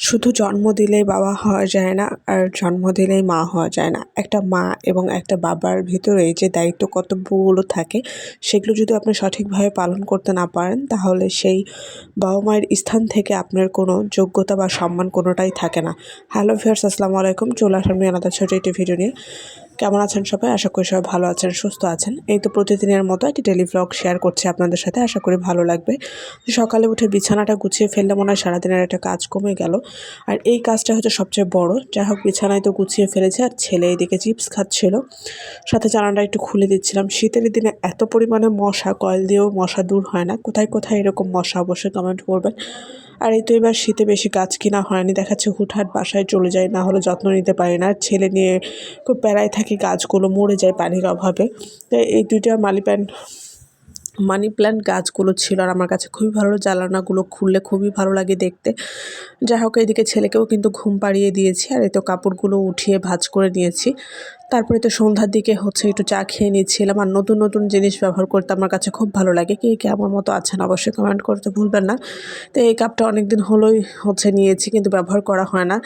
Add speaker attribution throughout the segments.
Speaker 1: শুধু জন্ম দিলেই বাবা হওয়া যায় না, আর জন্ম দিলেই মা হওয়া যায় না। একটা মা এবং একটা বাবার ভিতরে যে দায়িত্ব কর্তব্যগুলো থাকে, সেগুলো যদি আপনি সঠিকভাবে পালন করতে না পারেন, তাহলে সেই বাবা মায়ের স্থান থেকে আপনার কোনো যোগ্যতা বা সম্মান কোনোটাই থাকে না। হ্যালো ভিউয়ার্স, আসসালামু আলাইকুম। চলে আসলাম আলাদা ছোটো একটি ভিডিও নিয়ে। কেমন আছেন সবাই? আশা করি সবাই ভালো আছেন, সুস্থ আছেন। এই তো প্রতিদিনের মতো একটি ডেইলি ভ্লগ শেয়ার করছি আপনাদের সাথে, আশা করি ভালো লাগবে। সকালে উঠে বিছানাটা গুছিয়ে ফেললে মনে হয় সারাদিনের একটা কাজ কমে গেল। আর এই কাজটা হচ্ছে সবচেয়ে বড়। যাই হোক, বিছানায় তো গুছিয়ে ফেলেছে, আর ছেলে এদিকে চিপস খাচ্ছিল, সাথে জানালাটা একটু খুলে দিচ্ছিলাম। শীতের দিনে এত পরিমাণে মশা, কয়েল দিয়েও মশা দূর হয় না। কোথায় কোথায় এরকম মশা অবশ্যই কমেন্ট করবেন। আর এই তো এবার শীতে বেশি গাছ কিনা হয়নি, দেখাচ্ছে হুটহাট বাসায় চলে যায়, না হলে যত্ন নিতে পারি না। ছেলে নিয়ে খুব প্যারায় থাকি, গাছগুলো মরে যায় পানির অভাবে। তাই এই দুইটা মানি প্ল্যান্ট গাছগুলো ছিল, আর আমার কাছে খুবই ভালো, জ্বালানাগুলো খুললে খুবই ভালো লাগে দেখতে। যাই হোক, এদিকে ছেলেকেও কিন্তু ঘুম পাড়িয়ে দিয়েছি, আর এই তো কাপড়গুলো উঠিয়ে ভাঁজ করে নিয়েছি। তারপরে তো সন্ধ্যার দিকে একটু চা খেয়ে নিচ্ছিলাম। আর নতুন নতুন জিনিস ব্যবহার করতে আমার কাছে খুব ভালো লাগে। কে আমার মতো আছেন অবশ্যই কমেন্ট করতে ভুলবেন না। তো এই কাপটা অনেক দিন হলোই নিয়েছি, কিন্তু ব্যবহার করা হয় না।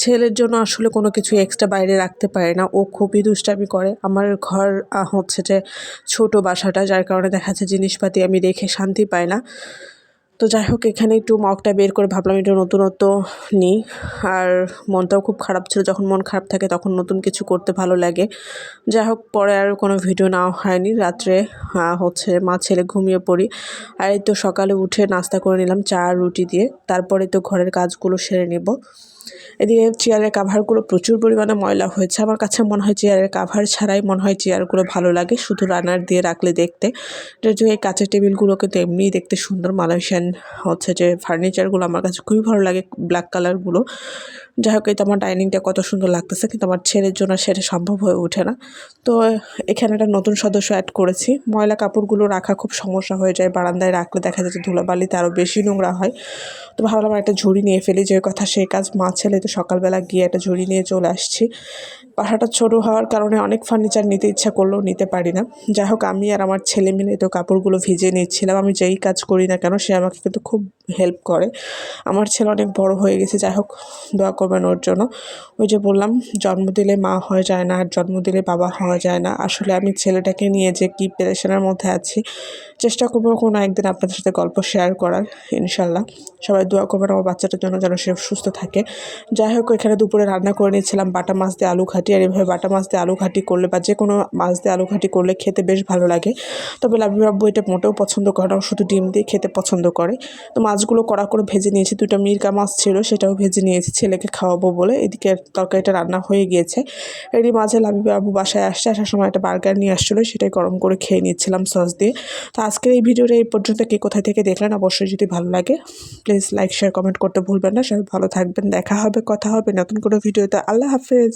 Speaker 1: ছেলের জন্য আসলে কোনো কিছু এক্সট্রা বাইরে রাখতে পারি না, ও খুবই দুষ্টামি করে। আমার ঘর যে ছোট বাসাটা, যার কারণে দেখা যাচ্ছে জিনিসপাতি আমি রেখে শান্তি পাই না। তো যাই হোক, এখানে একটু মগটা বের করে ভাবলাম একটু নতুনত্ব নিই। আর মনটাও খুব খারাপ ছিল, যখন মন খারাপ থাকে তখন নতুন কিছু করতে ভালো লাগে। যাই হোক, পরে আর কোনো ভিডিও নেওয়া হয়নি। রাত্রে মা ছেলে ঘুমিয়ে পড়ি। আর এই তো সকালে উঠে নাস্তা করে নিলাম চা আর রুটি দিয়ে। তারপরে তো ঘরের কাজগুলো সেরে নেব। এদিকে চেয়ারের কাভারগুলো প্রচুর পরিমাণে ময়লা হয়েছে। আমার কাছে মনে হয় চেয়ারের কাভার ছাড়াই মনে হয় চেয়ারগুলো ভালো লাগে, শুধু রানার দিয়ে রাখলে দেখতে। যদিও এই কাঁচের টেবিলগুলো কিন্তু এমনিই দেখতে সুন্দর। মালয়েশিয়ান যে ফার্নিচারগুলো আমার কাছে খুবই ভালো লাগে, ব্ল্যাক কালারগুলো। যাই হোক, এই তো আমার ডাইনিংটা কত সুন্দর লাগতেছে, কিন্তু আমার ছেলের জন্য সেটা সম্ভব হয়ে ওঠে না। তো এখানে একটা নতুন সদস্য অ্যাড করেছি। ময়লা কাপড়গুলো রাখা খুব সমস্যা হয়ে যায়, বারান্দায় রাখলে দেখা যাচ্ছে ধুলাবালিতে আরও বেশি নোংরা হয়। তো ভাবলাম একটা ঝুড়ি নিয়ে ফেলি, যে কথা সেই কাজ। মা ছেলে তো সকালবেলা গিয়ে একটা ঝুড়ি নিয়ে চলে আসছি। বাসাটা ছোটো হওয়ার কারণে অনেক ফার্নিচার নিতে ইচ্ছা করলেও নিতে পারি না। যাই হোক, আমি আর আমার ছেলে মিলে তো কাপড়গুলো ভিজিয়ে নিচ্ছিলাম। আমি যেই কাজ করি না কেন, সে আমাকে কিন্তু খুব হেল্প করে। আমার ছেলে অনেক বড় হয়ে গেছে। যাই হোক, দোয়া করবেন ওর জন্য। ওই যে বললাম, জন্ম দিলে মা হওয়া যায় না, আর জন্ম দিলে বাবা হওয়া যায় না। আসলে আমি ছেলেটাকে নিয়ে যে কী প্রেশারের মধ্যে আছি, চেষ্টা করবো কোনো একদিন আপনাদের সাথে গল্প শেয়ার করার, ইনশাল্লাহ। সবাই দোয়া করবেন আমার বাচ্চাটার জন্য, যেন সে সুস্থ থাকে। যাই হোক, এখানে দুপুরে রান্না করে নিয়েছিলাম বাটা মাছ দিয়ে আলু ঘাটি। আর এভাবে বাটা মাছ দিয়ে আলু ঘাটি করলে, বা যে কোনো মাছ দিয়ে আলু ঘাটি করলে খেতে বেশ ভালো লাগে। তবে লাবি বাব্বু এটা মোটেও পছন্দ করে না, শুধু ডিম দিয়ে খেতে পছন্দ করে। তো মাছগুলো কড়া করে ভেজে নিয়েছি। 2টা মিরকা মাছ ছিল, সেটাও ভেজে নিয়েছি ছেলেকে খাওয়াবো বলে। এদিকে তরকারিটা রান্না হয়ে গিয়েছে। এরই মাঝে লাবি বাবু বাসায় আসার সময় একটা বার্গার নিয়ে আসছিলো, সেটাই গরম করে খেয়ে নিচ্ছিলাম সস দিয়ে। তো আজকের এই ভিডিওটা এই পর্যন্ত। কে কোথায় থেকে দেখলেন অবশ্যই যদি ভালো লাগে প্লিজ লাইক শেয়ার কমেন্ট করতে ভুলবেন না। সবাই ভালো থাকবেন, দেখা হবে, কথা হবে নতুন কোনো ভিডিওতে। আল্লাহ হাফেজ।